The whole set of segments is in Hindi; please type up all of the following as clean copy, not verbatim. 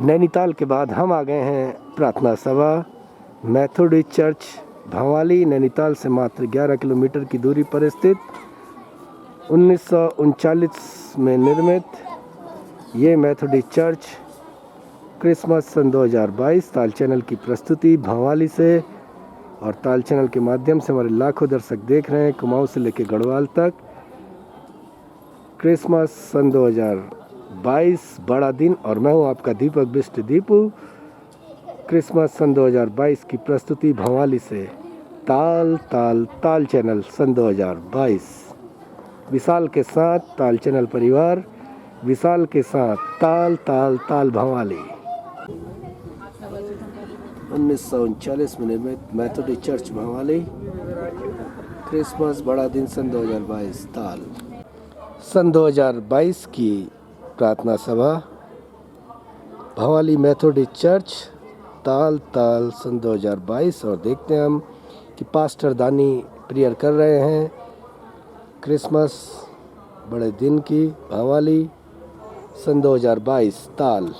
नैनीताल के बाद हम आ गए हैं प्रार्थना सभा मेथोडिस्ट चर्च भंवाली, नैनीताल से मात्र 11 किलोमीटर की दूरी पर स्थित 1939 में निर्मित ये मेथोडिस्ट चर्च क्रिसमस सन 2022 ताल चैनल की प्रस्तुति भंवाली से और ताल चैनल के माध्यम से हमारे लाखों दर्शक देख रहे हैं कुमाऊं से लेकर गढ़वाल तक। क्रिसमस सन 2022 बड़ा दिन और मैं हूं आपका दीपक बिष्ट दीपू। क्रिसमस सन 2022 की प्रस्तुति भंवाली से ताल ताल ताल चैनल सन 2022 विशाल के साथ ताल चैनल परिवार, विशाल के साथ ताल ताल ताल भंवाली। 1939 में निर्मित मेथोडिस्ट चर्च भंवाली, क्रिसमस बड़ा दिन सन 2022 ताल। सन 2022 की प्रार्थना सभा भंवाली मेथोडिस्ट चर्च ताल ताल सन 2022 और देखते हैं हम कि पास्टर दानी प्रेयर कर रहे हैं क्रिसमस बड़े दिन की भंवाली सन 2022 ताल।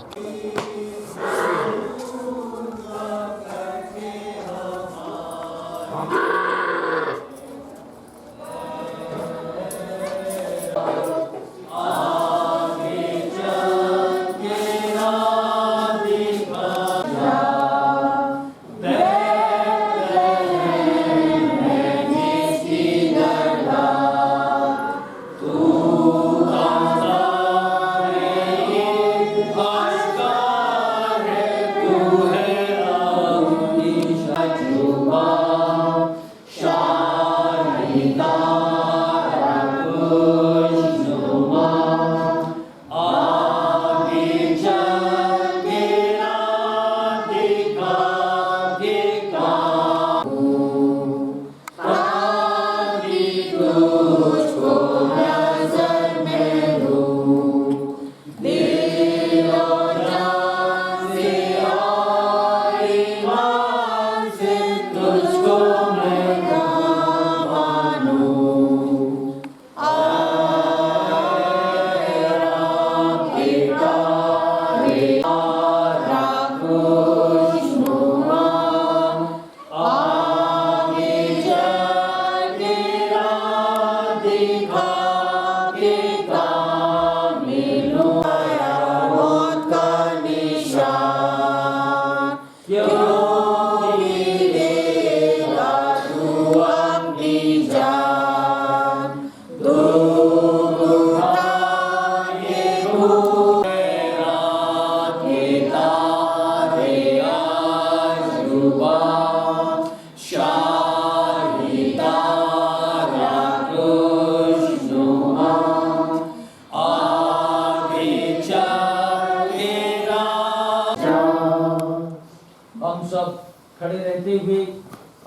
खड़े रहते हुए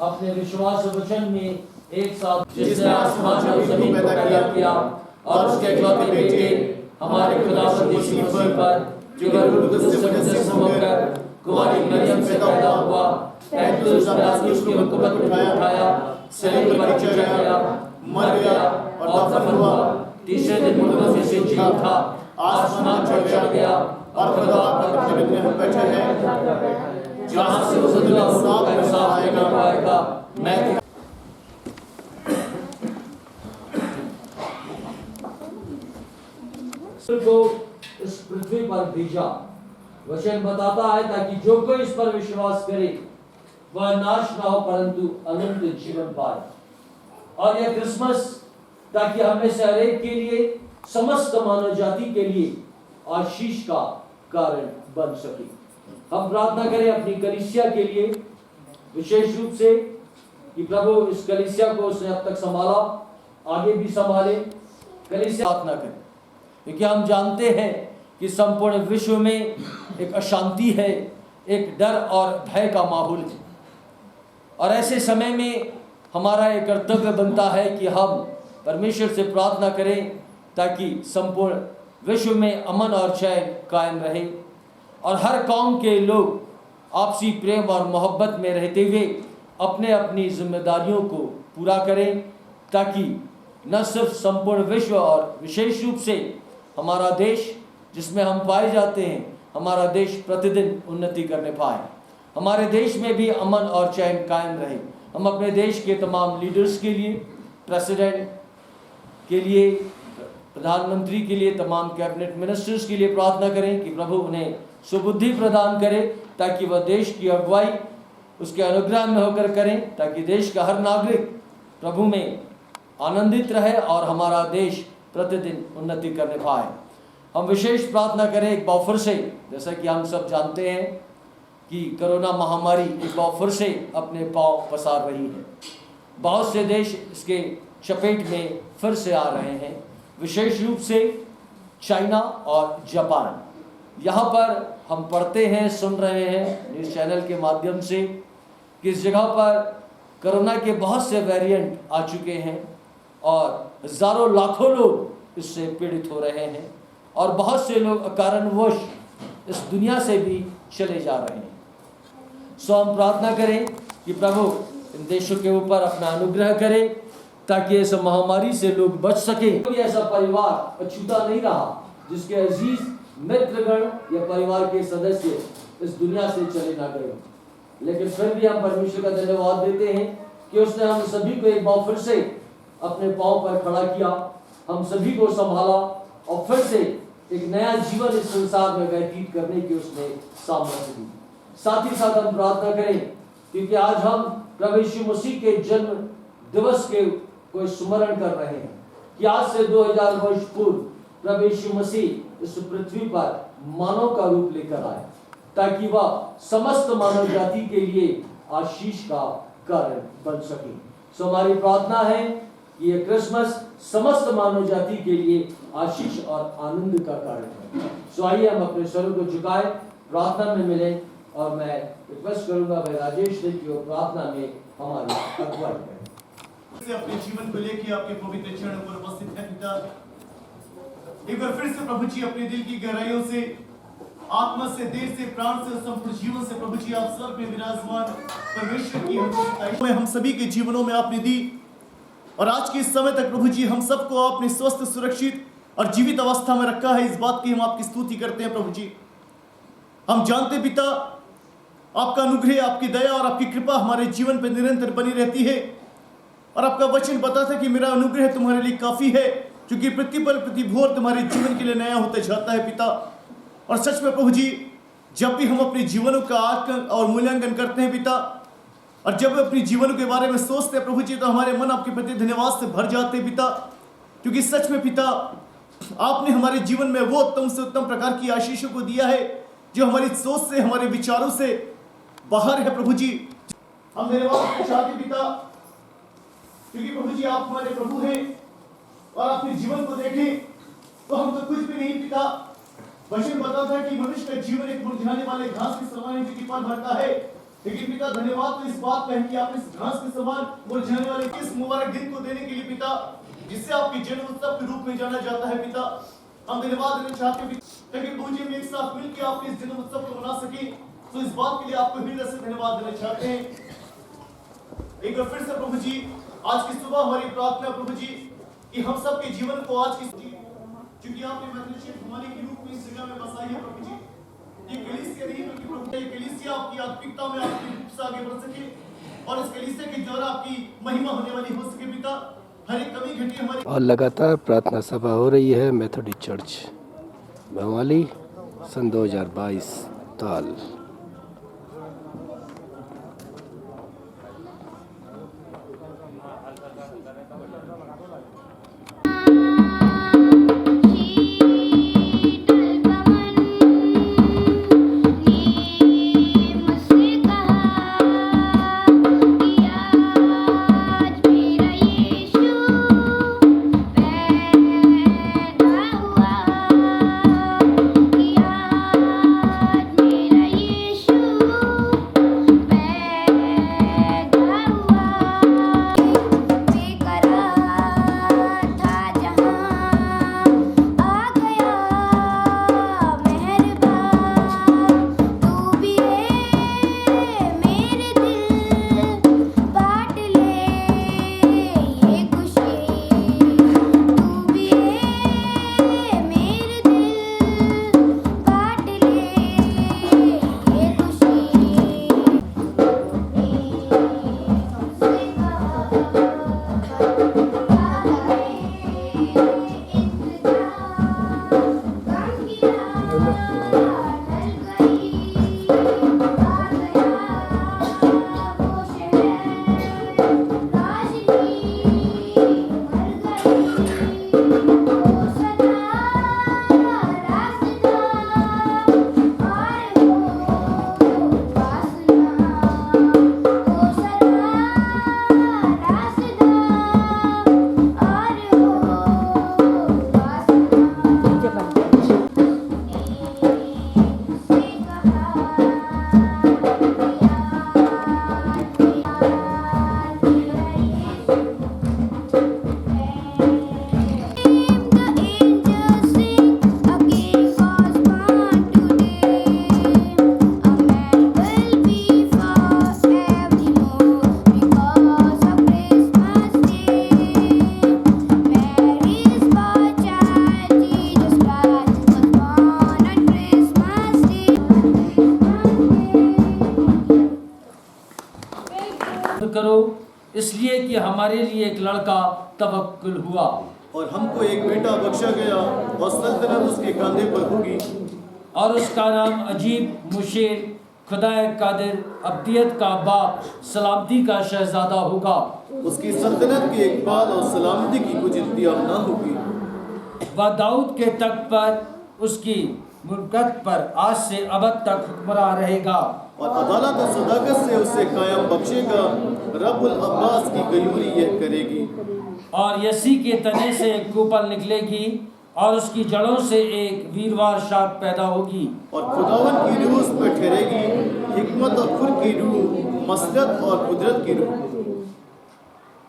अपने विश्वास वचन में एक साथ जिसने आसमान और जमीन को पैदा किया और उसके इकलौते बेटे हमारे खुदावंद यीशु मसीह पर जो कुदस से होकर कुंवारी मरियम से पैदा हुआ, पैंतीस बरस की हुकूमत में उठाया, सलीब पर चढ़ा गया, मर गया और दफन हुआ, तीसरे दिन मुर्दों में से जी उठा, आसमान पर चढ़ गया और खुदा पर में बैठे हैं, जहाँ से उजला साफ इंसाफ लेकर आएगा। मैं को इस पृथ्वी पर भेजा, वचन बताता है ताकि जो कोई इस पर विश्वास करे वह नाश ना हो परंतु अनंत जीवन पाए। और यह क्रिसमस ताकि हमें से हर एक के लिए, समस्त मानव जाति के लिए आशीष का कारण बन सके। हम प्रार्थना करें अपनी कलीसिया के लिए, विशेष रूप से कि प्रभु इस कलीसिया को उसने अब तक संभाला, आगे भी संभाले। कलीसिया प्रार्थना करें क्योंकि हम जानते हैं कि संपूर्ण विश्व में एक अशांति है, एक डर और भय का माहौल है, और ऐसे समय में हमारा एक कर्तव्य बनता है कि हम परमेश्वर से प्रार्थना करें ताकि संपूर्ण विश्व में अमन और चैन कायम रहे और हर कौम के लोग आपसी प्रेम और मोहब्बत में रहते हुए अपने अपनी जिम्मेदारियों को पूरा करें, ताकि न सिर्फ संपूर्ण विश्व और विशेष रूप से हमारा देश जिसमें हम पाए जाते हैं हमारा देश प्रतिदिन उन्नति करने पाए, हमारे देश में भी अमन और चैन कायम रहे। हम अपने देश के तमाम लीडर्स के लिए, प्रेसिडेंट के लिए, प्रधानमंत्री के लिए, तमाम कैबिनेट मिनिस्टर्स के लिए प्रार्थना करें कि प्रभु उन्हें सुबुद्धि प्रदान करे, ताकि वह देश की अगुवाई उसके अनुग्रह में होकर करें, ताकि देश का हर नागरिक प्रभु में आनंदित रहे और हमारा देश प्रतिदिन उन्नति करने पाए। हम विशेष प्रार्थना करें एक बार फिर से, जैसा कि हम सब जानते हैं कि कोरोना महामारी एक बार फिर से अपने पांव पसार रही है। बहुत से देश इसके चपेट में फिर से आ रहे हैं, विशेष रूप से चाइना और जापान। यहाँ पर हम पढ़ते हैं, सुन रहे हैं न्यूज़ चैनल के माध्यम से कि इस जगह पर कोरोना के बहुत से वेरिएंट आ चुके हैं और हजारों लाखों लोग इससे पीड़ित हो रहे हैं और बहुत से लोग अकारणवश इस दुनिया से भी चले जा रहे हैं। सो हम प्रार्थना करें कि प्रभु इन देशों के ऊपर अपना अनुग्रह करे, ताकि इस महामारी से लोग बच सके। कोई ऐसा परिवार अछूता नहीं रहा जिसके अजीज मित्रगण या परिवार के सदस्य इस दुनिया से चले ना गए, लेकिन फिर भी हम परमेश्वर का धन्यवाद देते हैं कि उसने हम सभी को एक बार फिर से अपने पांव पर खड़ा किया, हम सभी को संभाला और फिर से एक नया जीवन इस संसार में व्यतीत करने की उसने सामर्थ्य दी। साथ ही साथ हम प्रार्थना करें, क्योंकि आज हम प्रभु यीशु मसीह के जन्म दिवस के को स्मरण कर रहे हैं कि आज से 2000 वर्ष पूर्व प्रभु यीशु मसीह इस पृथ्वी पर मानव का रूप लेकर आए, ताकि वह समस्त मानव जाति के लिए आशीष का कारण बन सके। सो हमारी प्रार्थना है कि ये क्रिसमस समस्त मानव जाति के लिए आशीष और आनंद का कारण है। सो आइए हम अपने स्वरों को झुकाए, प्रार्थना में मिले और मैं रिक्वेस्ट करूंगा भाई राजेश जी की वो प्रार्थना में हमारी अगुवाई करें। अपने जीवन को लेकर आपके पवित्र चरणों पर उपस्थित है पिता। एक बार फिर से प्रभु जी अपने दिल की गहराइयों से, आत्मा से, देह से, प्राण से, संपूर्ण जीवन से प्रभु जी आप स्वर्ग में विराजमान परमेश्वर की हम सभी के जीवनों में आपने दी और आज के इस समय तक प्रभु जी हम सबको आपने स्वस्थ, सुरक्षित और जीवित अवस्था में रखा है। इस बात की हम आपकी स्तुति करते हैं प्रभु जी। हम जानते पिता आपका अनुग्रह, आपकी दया और आपकी कृपा हमारे जीवन पर निरंतर बनी रहती है और आपका वचन बताता है कि मेरा अनुग्रह तुम्हारे लिए काफी है, क्योंकि प्रतिपल प्रतिभोर तुम्हारे जीवन के लिए नया होते जाता है पिता। और सच में प्रभु जी, जब भी हम अपने जीवनों का आकलन और मूल्यांकन करते हैं पिता, और जब अपने जीवनों के बारे में सोचते हैं प्रभु जी, तो हमारे मन आपके प्रति धन्यवाद से भर जाते हैं पिता। क्योंकि सच में पिता, आपने हमारे जीवन में वो उत्तम से उत्तम प्रकार की आशीषों को दिया है जो हमारी सोच से, हमारे विचारों से बाहर है प्रभु जी। हम धन्यवाद चाहते पिता, क्योंकि प्रभु जी आप हमारे प्रभु हैं और अपने जीवन को देखें तो हम तो कुछ भी नहीं पिता। वचन बताता है कि मनुष्य का जीवन एक मुरझाने वाले घास के समान है, जो फल भरता है, लेकिन पिता धन्यवाद तो इस बात का है कि आपने इस घास के समान मुरझाने वाले इस मुबारक दिन को देने के लिए पिता, जिससे आपके जन्म उत्सव के रूप में जाना जाता है पिता। हम धन्यवाद देना चाहते हैं ताकि पूज्य में एक साथ मिलकर आपके इस जन्म उत्सव को मना सके। तो इस बात के लिए आपको हृदय से धन्यवाद देना चाहते हैं। एक बार फिर से प्रभु जी, आज की सुबह हमारी प्रार्थना प्रभु जी कि हम सब के जीवन को आज की, क्योंकि आपने मैथुशियन घुमाने के रूप में इस जगह में बसाई है प्रभु जी। ये कलीसिया नहीं बल्कि प्रभु, ये कलीसिया आपकी आत्मिकता में आपके रूप से आगे बढ़ सके और इस कलीसिया के द्वारा आपकी महिमा होने वाली हो सके पिता। हर एक कमी घटी हमारी। और लगातार प्रार्थना सभा हो रही है मेथोडिस्ट चर्च भवाली, सन 2022 ताल। Yeah. इसलिए कि हमारे लिए एक लड़का तवक्कुल हुआ और हमको एक बेटा बख्शा गया और सल्तनत उसके कंधे पर होगी। और उसका नाम अजीब, मुशीर, खुदाए कादिर, अब्दियत का बाप, सलामती का शहजादा होगा। उसकी सल्तनत की इकबाल और सलामती की कुछ इंतहा न होगी। वह दाऊद के तख्त पर उसकी मुल्कत पर आज से अबद तक हुक्मरान रहेगा और अदालत और सदाकत से उसे कायम बख्शेगा। रब्बुल अब्बास की गयूरी यह करेगी। और यसी के तने से एक कूपल निकलेगी और उसकी जड़ों से एक वीरवार शाख पैदा होगी। और खुदावन की रूह उस पर ठहरेगी, हिकमत और खुर की रूह, मसलत और कुदरत की रूह,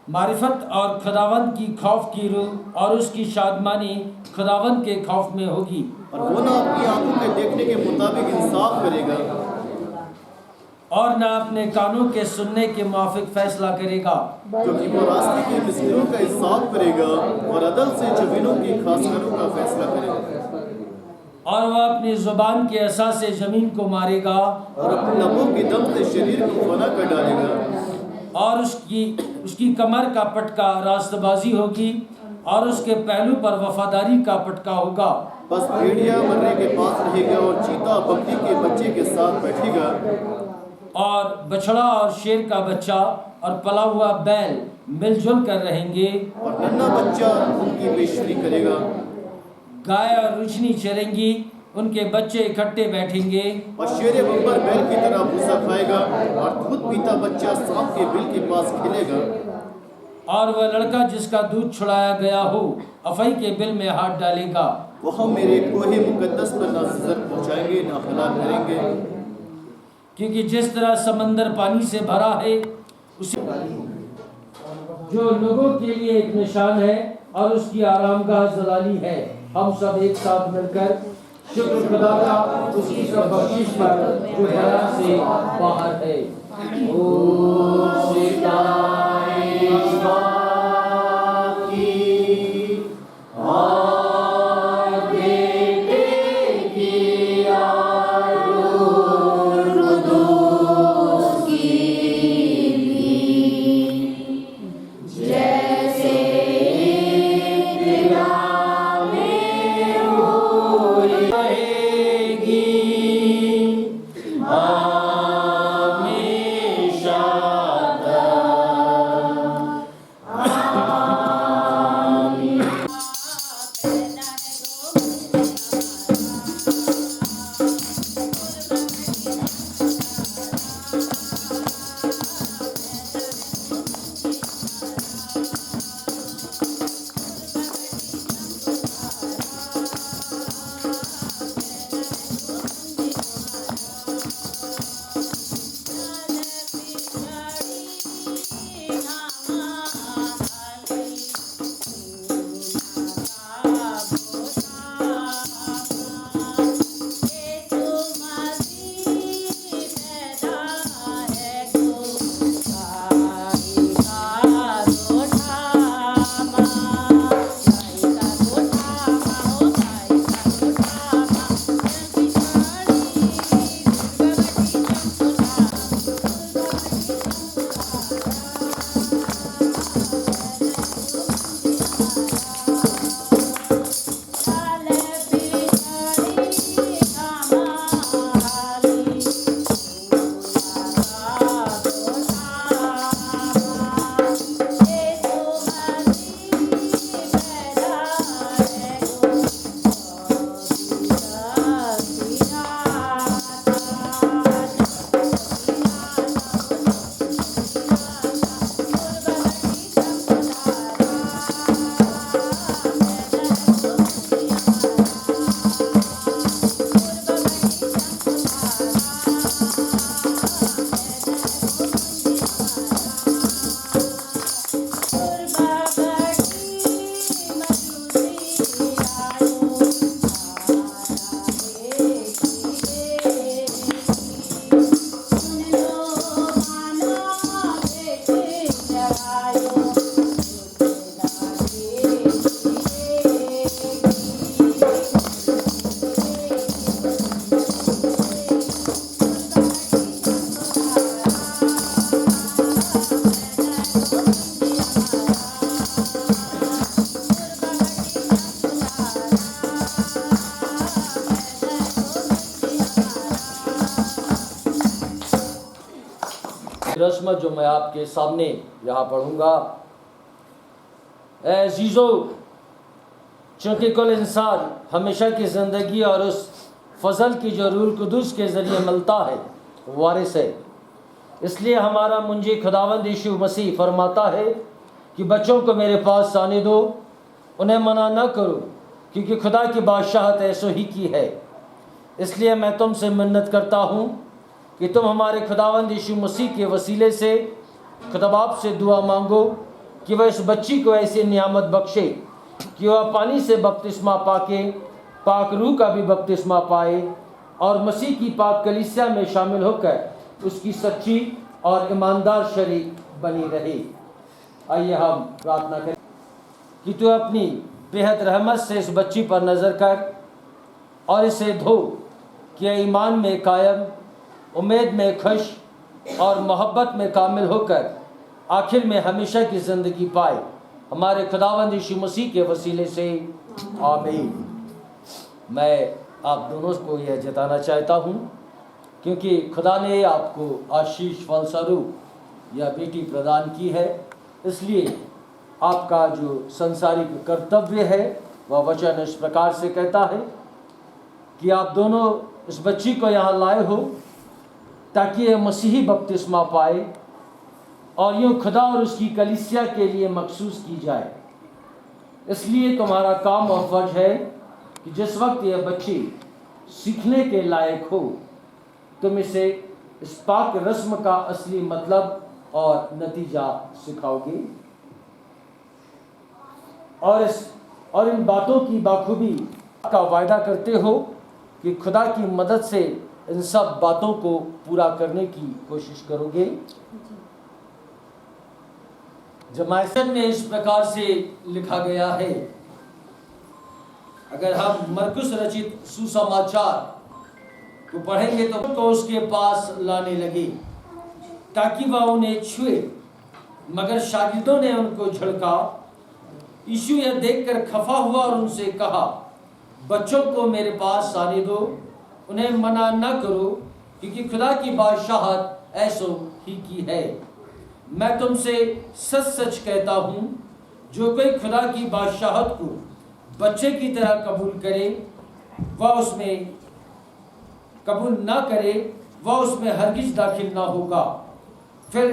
मारिफत और खुदावंद की खौफ की रूह, और उसकी शादमानी खुदावंद के खौफ में होगी। और वो ना अपनी आंखों के देखने के मुताबिक इंसाफ करेगा और ना अपने कानों के सुनने के मुआफिक फैसला करेगा, क्योंकि वो रास्ते के मिस्किनों का इंसाफ करेगा और अदल से जमीनों की खासकरों का फैसला करेगा। और वह अपनी जुबान के असा से जमीन को मारेगा और अपने लबों के दम से शरीर को फना कर डालेगा। और उसकी कमर का पटका रास्तबाजी होगी और उसके पहलू पर वफादारी का पटका होगा। बस भेड़िया मर्रे के पास रहेगा और चीता बकरी के बच्चे के साथ बैठेगा। और बछड़ा और शेर का बच्चा और पला हुआ बैल मिलजुल कर रहेंगे। और नन्हा बच्चा उनकी बेशुरी करेगा। गाय और रुचनी चरेंगी, उनके बच्चे इकट्ठे बैठेंगे। और शेर बब्बर बैल की तरह भूसा खाएगा और दूध पीता बच्चा सांप के बिल के पास खेलेगा। और वह लड़का जिसका दूध छुड़ाया गया हो अफई के बिल में हाथ डालेगा। वह मेरे कोहे मुकद्दस पर ना सजर पहुँचाएंगे ना हलाक करेंगे। क्योंकि जिस तरह समंदर पानी से भरा है, उसी जो लोगों के लिए एक निशान है और उसकी आरामगाह जलाली है। हम सब एक साथ मिलकर शुक्र खुदा का उसकी सब बख्शिश पर जो हरा से बाहर है। रस्म जो मैं आपके सामने यहाँ पढ़ूंगा। ऐ अजीजों, चूँकि कुल इंसान हमेशा की ज़िंदगी और उस फजल की जो रूह कुदूस के ज़रिए मिलता है वारिस है, इसलिए हमारा मुंजी खुदावंद यीशु मसीह फरमाता है कि बच्चों को मेरे पास आने दो, उन्हें मना न करो, क्योंकि खुदा की बादशाहत ऐसो ही की है। इसलिए मैं तुमसे मिन्नत करता हूँ कि तुम हमारे खुदावंद यीशु मसीह के वसीले से खुदा बाप से दुआ मांगो कि वह इस बच्ची को ऐसी नियामत बख्शे कि वह पानी से बपतिस्मा पाके पाक रूह का भी बपतिस्मा पाए और मसीह की पाक कलीसिया में शामिल होकर उसकी सच्ची और ईमानदार शरीक बनी रहे। आइए हम प्रार्थना करें कि तू अपनी बेहद रहमत से इस बच्ची पर नज़र कर और इसे धो कि ईमान में कायम, उम्मीद में खुश और मोहब्बत में कामिल होकर आखिर में हमेशा की ज़िंदगी पाए। हमारे खुदावंद यीशु मसीह के वसीले से आमीन। मैं आप दोनों को यह जताना चाहता हूँ क्योंकि खुदा ने आपको आशीष फलस्वरूप यह बेटी प्रदान की है, इसलिए आपका जो संसारिक कर्तव्य है वह वचन इस प्रकार से कहता है कि आप दोनों इस बच्ची को यहाँ लाए हो ताकि यह मसीही बपतिस्मा पाए और यूँ खुदा और उसकी कलीसिया के लिए मखसूस की जाए। इसलिए तुम्हारा काम और फर्ज है कि जिस वक्त यह बच्ची सीखने के लायक हो, तुम इसे इस पाक रस्म का असली मतलब और नतीजा सिखाओगे और इन बातों की बाखूबी का वायदा करते हो कि खुदा की मदद से इन सब बातों को पूरा करने की कोशिश करोगे। जमायसन में इस प्रकार से लिखा गया है, अगर हम मरकुस रचित सुसमाचार को पढ़ेंगे तो उसके पास लाने लगे ताकि वह उन्हें छुए, मगर शागिर्दों ने उनको झड़का। यीशु यह देखकर खफा हुआ और उनसे कहा, बच्चों को मेरे पास आने दो, उन्हें मना न करो, क्योंकि खुदा की बादशाहत ऐसो ही की है। मैं तुमसे सच सच कहता हूँ, जो कोई खुदा की बादशाहत को बच्चे की तरह कबूल करे, वह उसमें कबूल ना करे, वह उसमें हरगिज दाखिल ना होगा। फिर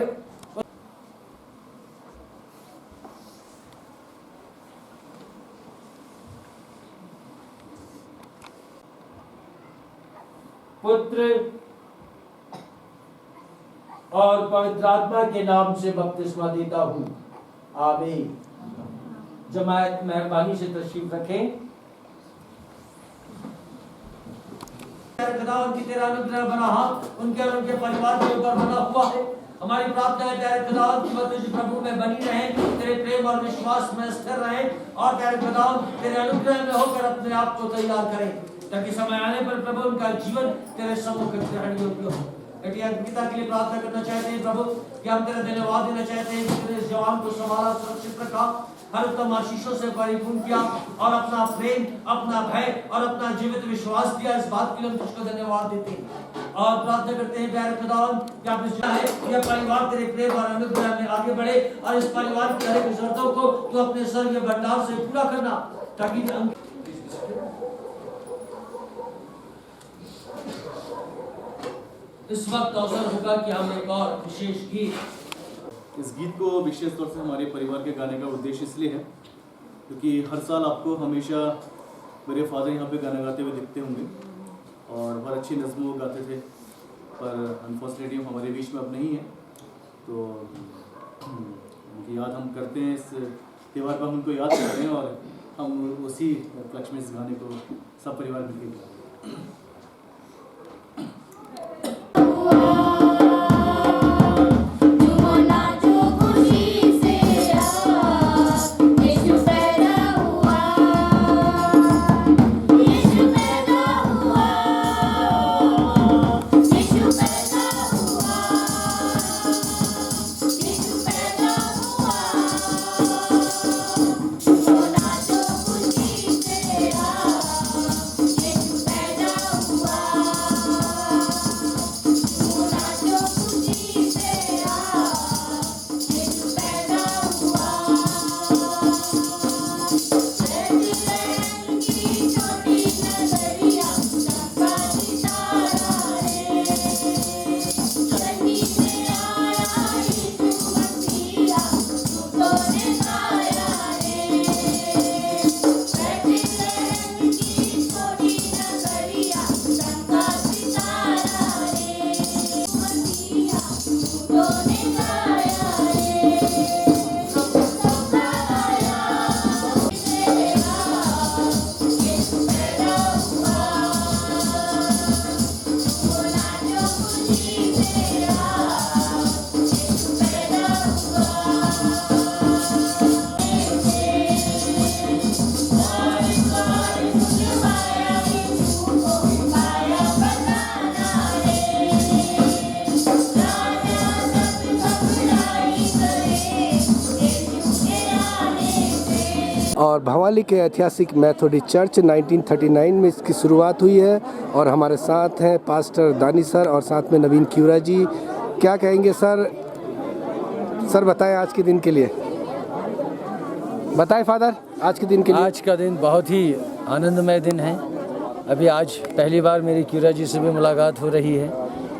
पुत्र और पवित्र आत्मा के नाम से बपतिस्मा देता हूँ, आमीन। जमायत मेहरबानी से तशरीफ रखें। खुदा उनकी तेरा अनुग्रह बना हाथ उनके और उनके परिवार के ऊपर बना हुआ है। हमारी प्रार्थना है प्यारे खुदा की मदद प्रभु में बनी रहे, तेरे प्रेम और विश्वास में स्थिर रहे और प्यारे खुदा तेरे अनुग्रह में होकर अपने आप को तैयार करें ताकि समय आने पर प्रभु उनका जीवन तेरे सम्मुख ग्रहण योग्य हो। पिता के लिए प्रार्थना करना चाहते हैं प्रभु कि हम तेरा धन्यवाद देना चाहते हैं कि तूने इस जवान को संभाला, सुरक्षित रखा, हर उत्तम आशीषों से परिपूर्ण किया और अपना प्रेम, अपना भय और अपना जीवित विश्वास दिया। इस बात के लिए हम तुझको धन्यवाद देते हैं और प्रार्थना करते हैं प्यारे खुदावन कि आप इस है यह परिवार तेरे प्रेम और अनुग्रह में आगे बढ़े और इस परिवार की हर एक जरूरतों को तू अपने स्वर्गीय भंडार से पूरा करना ताकि इस वक्त अवसर होगा कि हम एक और विशेष गीत, इस गीत को विशेष तौर से हमारे परिवार के गाने का उद्देश्य इसलिए है क्योंकि हर साल आपको हमेशा मेरे फादर यहाँ पे गाना गाते हुए दिखते होंगे और बहुत अच्छी नज़्म वो गाते थे, पर अनफॉर्चुनेटली हमारे बीच में अब नहीं है, तो उनकी याद हम करते हैं। इस त्यौहार पर हम उनको याद करते हैं और हम उसी उपलक्ष्य में इस गाने को सब परिवार मिलकर गाते हैं। पैदा और भवाली के ऐतिहासिक मेथोडिस्ट चर्च 1939 में इसकी शुरुआत हुई है। और हमारे साथ हैं पास्टर दानी सर और साथ में नवीन क्यूरा जी। क्या कहेंगे सर? सर बताएं आज के दिन के लिए, बताएं फादर आज के दिन के लिए। आज का दिन बहुत ही आनंदमय दिन है। अभी आज पहली बार मेरी क्यूरा जी से भी मुलाकात हो रही है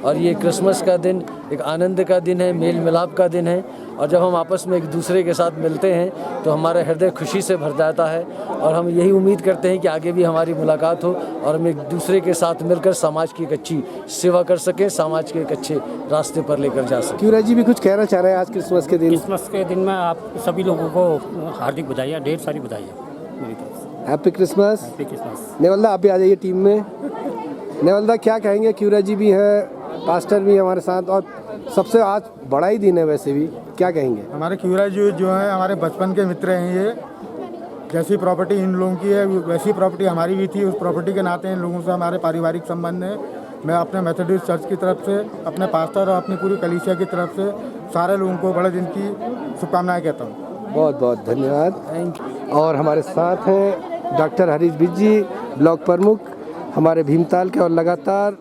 और ये क्रिसमस का दिन एक आनंद का दिन है, मेल मिलाप का दिन है। और जब हम आपस में एक दूसरे के साथ मिलते हैं तो हमारा हृदय खुशी से भर जाता है और हम यही उम्मीद करते हैं कि आगे भी हमारी मुलाकात हो और हम एक दूसरे के साथ मिलकर समाज की एक अच्छी सेवा कर सकें, समाज के एक अच्छे रास्ते पर लेकर जा सकें। क्यूरा जी भी कुछ कहना चाह रहे हैं आज क्रिसमस के दिन? क्रिसमस के दिन में आप सभी लोगों को हार्दिक बधाइयाँ, ढेर सारी बधाइयाँ मेरी तरफ से। Happy Christmas. Happy Christmas. नेवल्दा आप भी आ जाइए टीम में। नेवल्दा क्या कहेंगे? क्यूरा जी भी हैं, पास्टर भी हमारे साथ, और सबसे आज बड़ा ही दिन है वैसे भी, क्या कहेंगे? हमारे क्यूरा जी जो है हमारे बचपन के मित्र हैं। ये जैसी प्रॉपर्टी इन लोगों की है वैसी प्रॉपर्टी हमारी भी थी। उस प्रॉपर्टी के नाते इन लोगों से हमारे पारिवारिक संबंध है। मैं अपने मेथोडिस्ट चर्च की तरफ से, अपने पास्टर और अपनी पूरी कलीसिया की तरफ से सारे लोगों को बड़े दिन की शुभकामनाएं कहता हूँ। बहुत बहुत धन्यवाद। और हमारे साथ हैं डॉक्टर हरीश बिज जी, ब्लॉक प्रमुख हमारे भीमताल के, और लगातार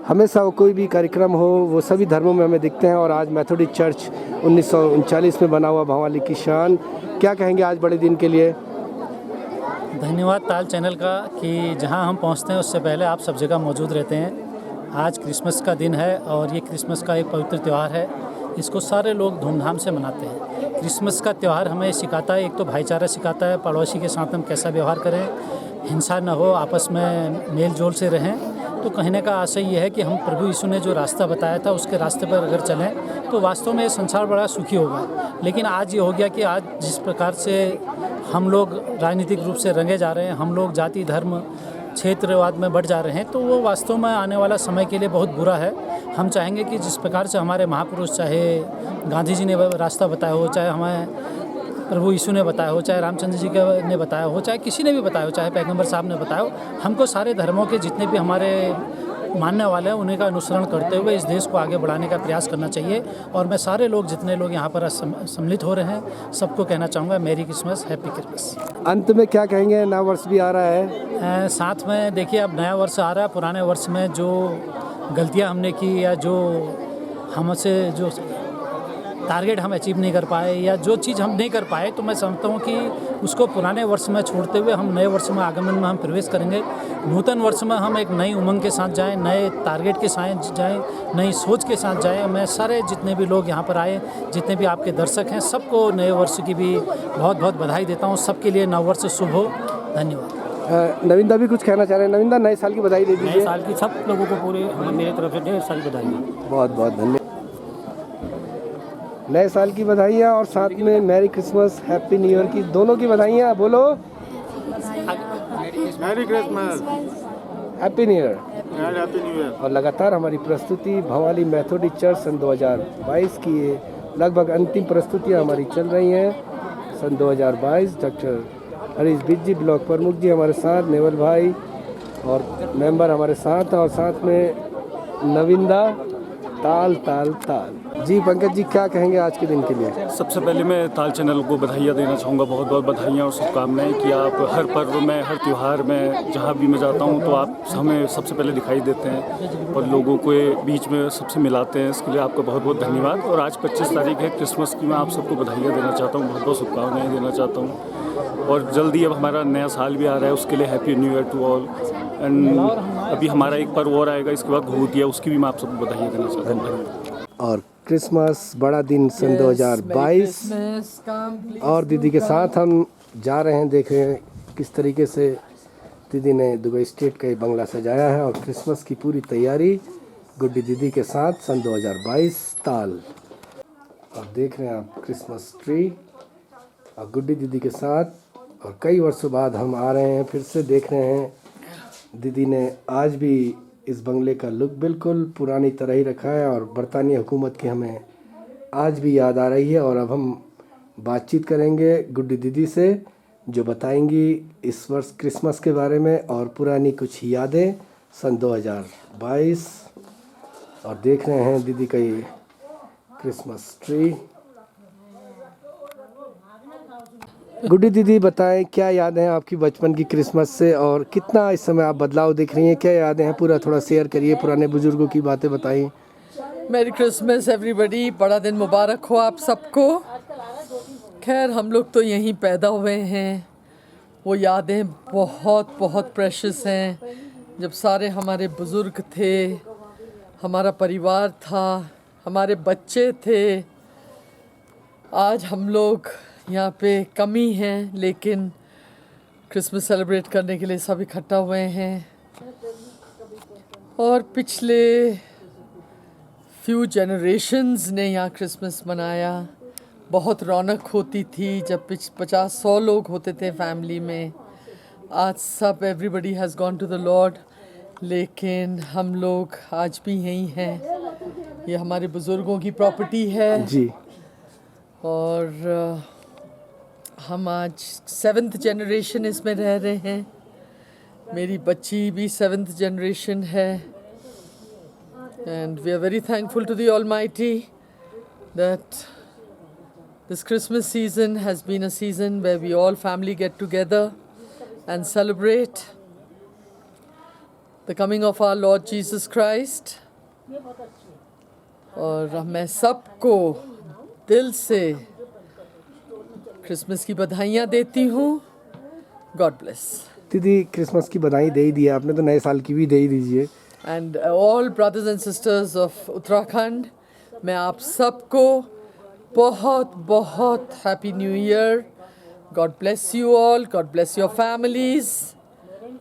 हमेशा वो कोई भी कार्यक्रम हो वो सभी धर्मों में हमें दिखते हैं। और आज मेथोडिस्ट चर्च 1939 में बना हुआ भवाली की शान। क्या कहेंगे आज बड़े दिन के लिए? धन्यवाद ताल चैनल का कि जहां हम पहुंचते हैं उससे पहले आप सब जगह मौजूद रहते हैं। आज क्रिसमस का दिन है और ये क्रिसमस का एक पवित्र त्यौहार है। इसको सारे लोग धूमधाम से मनाते हैं। क्रिसमस का त्यौहार हमें सिखाता है, एक तो भाईचारा सिखाता है, पड़ोसी के साथ हम कैसा व्यवहार करें, हिंसा न हो, आपस में मेल जोल से रहें। तो कहने का आशय ये है कि हम प्रभु यीशु ने जो रास्ता बताया था उसके रास्ते पर अगर चलें तो वास्तव में ये संसार बड़ा सुखी होगा। लेकिन आज ये हो गया कि आज जिस प्रकार से हम लोग राजनीतिक रूप से रंगे जा रहे हैं, हम लोग जाति धर्म क्षेत्रवाद में बढ़ जा रहे हैं, तो वो वास्तव में आने वाला समय के लिए बहुत बुरा है। हम चाहेंगे कि जिस प्रकार से हमारे महापुरुष, चाहे गांधी जी ने रास्ता बताया हो, चाहे हमें प्रभु यीशु ने बताया हो, चाहे रामचंद्र जी ने बताया हो, चाहे किसी ने भी बताया हो, चाहे पैगंबर साहब ने बताया हो, हमको सारे धर्मों के जितने भी हमारे मानने वाले हैं उन्हीं का अनुसरण करते हुए इस देश को आगे बढ़ाने का प्रयास करना चाहिए। और मैं सारे लोग जितने लोग यहाँ पर सम्मिलित हो रहे हैं सबको कहना चाहूँगा मेरी क्रिसमस, हैप्पी क्रिसमस। अंत में क्या कहेंगे? नया वर्ष भी आ रहा है। साथ में देखिए अब नया वर्ष आ रहा है। पुराने वर्ष में जो गलतियाँ हमने की या जो हमसे जो टारगेट हम अचीव नहीं कर पाए या जो चीज़ हम नहीं कर पाए, तो मैं समझता हूँ कि उसको पुराने वर्ष में छोड़ते हुए हम नए वर्ष में आगमन में हम प्रवेश करेंगे। नूतन वर्ष में हम एक नई उमंग के साथ जाएं, नए टारगेट के साथ जाएं, नई सोच के साथ जाएं। मैं सारे जितने भी लोग यहाँ पर आए, जितने भी आपके दर्शक हैं, सबको नए वर्ष की भी बहुत बहुत बधाई देता हूँ। सबके लिए नव वर्ष शुभ हो। धन्यवाद। नविंदा भी कुछ कहना चाह रहे हैं। नविंदा, नए साल की बधाई दे दीजिए। नए साल की सब लोगों को पूरे मेरी तरफ से ढेर सारी बधाई। बहुत बहुत धन्यवाद। नए साल की बधाइयाँ और साथ में merry Christmas, happy new year की दोनों की बधाइयाँ। बोलो merry Christmas, happy new year. Happy new year. और लगातार हमारी प्रस्तुति भवाली मेथोडिस्ट चर्च सन 2022 की ये लगभग अंतिम प्रस्तुतियाँ हमारी चल रही हैं। सन 2022 डॉक्टर हरीश बिज जी, ब्लॉक प्रमुख जी हमारे साथ, नेवल भाई और मेंबर हमारे साथ, और साथ में नविंदा ताल ताल ताल जी। पंकज जी क्या कहेंगे आज के दिन के लिए? सबसे पहले मैं ताल चैनल को बधाइयाँ देना चाहूँगा, बहुत बहुत बधाइयाँ और शुभकामनाएं कि आप हर पर्व में, हर त्यौहार में, जहाँ भी मैं जाता हूँ तो आप हमें सबसे पहले दिखाई देते हैं और लोगों के बीच में सबसे मिलाते हैं। इसके लिए आपका बहुत बहुत धन्यवाद। और आज 25 तारीख है क्रिसमस की, मैं आप सबको बधाइयाँ देना चाहता हूँ, बहुत बहुत शुभकामनाएँ देना चाहता हूँ। और जल्दी अब हमारा नया साल भी आ रहा है, उसके लिए happy new year to all. And अभी हमारा एक पर्व और आएगा इसके बाद घोटिया, उसकी भी मैं आप सबको बधाइयाँ देना चाहता हूँ। और क्रिसमस बड़ा दिन सन 2022 और दीदी के साथ हम जा रहे हैं। देख रहे हैं किस तरीके से दीदी ने दुबई स्टेट का बंगला सजाया है और क्रिसमस की पूरी तैयारी गुड्डी दीदी के साथ सन 2022 ताल। और देख रहे हैं आप क्रिसमस ट्री और गुड्डी दीदी के साथ। और कई वर्षों बाद हम आ रहे हैं, फिर से देख रहे हैं दीदी ने आज भी इस बंगले का लुक बिल्कुल पुरानी तरह ही रखा है और बरतानी हुकूमत की हमें आज भी याद आ रही है। और अब हम बातचीत करेंगे गुड्डी दीदी से, जो बताएंगी इस वर्ष क्रिसमस के बारे में और पुरानी कुछ यादें सन 2022। और देख रहे हैं दीदी का ये क्रिसमस ट्री। गुड्डी दीदी बताएं क्या यादें हैं आपकी बचपन की क्रिसमस से और कितना इस समय आप बदलाव देख रही हैं, क्या यादें हैं, पूरा थोड़ा शेयर करिए, पुराने बुजुर्गों की बातें बताइए। मेरी क्रिसमस एवरीबडी, बड़ा दिन मुबारक हो आप सबको। खैर हम लोग तो यहीं पैदा हुए हैं, वो यादें बहुत बहुत प्रेशियस हैं। जब सारे हमारे बुज़ुर्ग थे, हमारा परिवार था, हमारे बच्चे थे। आज हम लोग यहाँ पे कमी हैं, लेकिन क्रिसमस सेलिब्रेट करने के लिए सब इकट्ठा हुए हैं। और पिछले फ्यू जनरेशन्स ने यहाँ क्रिसमस मनाया। बहुत रौनक होती थी जब 50-100 लोग होते थे फैमिली में। आज सब everybody has gone to the Lord, लेकिन हम लोग आज भी यहीं हैं। ये हमारे बुज़ुर्गों की प्रॉपर्टी है जी। और हम आज 7th जनरेशन इसमें रह रहे हैं। मेरी बच्ची भी 7th जनरेशन है। And we are very thankful to the Almighty that this Christmas season has been a season where we all family get together and celebrate the coming of our Lord Jesus Christ. और मैं सबको दिल से क्रिसमस की बधाइयाँ देती हूँ। God bless. दीदी क्रिसमस की बधाई दे ही दी आपने, तो नए साल की भी दे ही दीजिए। And all brothers and sisters of Uttarakhand, मैं आप सबको बहुत बहुत happy new year. God bless you all, God bless your families.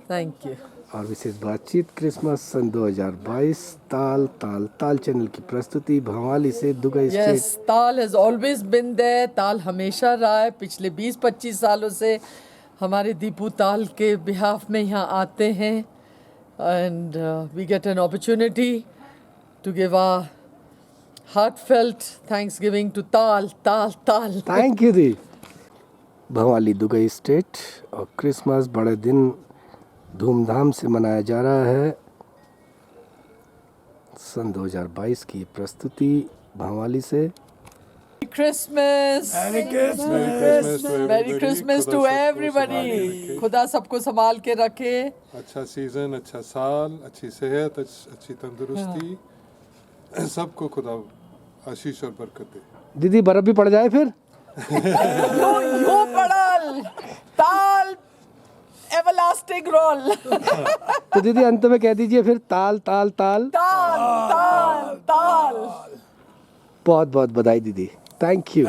Thank you. और विशेष बातचीत क्रिसमस सन 2022 ताल चैनल की प्रस्तुति भवाली से दुगई यस, स्टेट। ताल हैज़ ऑलवेज बिन देयर। ताल हमेशा रहा है। पिछले 20-25 सालों से हमारे दीपू ताल के बिहाफ में यहाँ आते हैं। And we get an opportunity to give our heartfelt thanksgiving to ताल। थैंक यू दी। भवाली दुगई स्टेट और क्रिसमस बड़े दिन धूमधाम से मनाया जा रहा है। सन 2022 की प्रस्तुति भवाली से। क्रिसमस, मेरी क्रिसमस टू एवरीबडी। खुदा सबको संभाल के रखे। अच्छा सीजन, अच्छा साल, अच्छी सेहत, अच्छी तंदुरुस्ती, सबको खुदा आशीष और बरकत दे। दीदी बर्फ भी पड़ जाए फिर। यो पड़ल ताल एवरलास्टिंग रोल। तो दीदी अंत में कह दीजिए फिर ताल। ताल। बहुत बहुत बधाई दीदी। Thank you.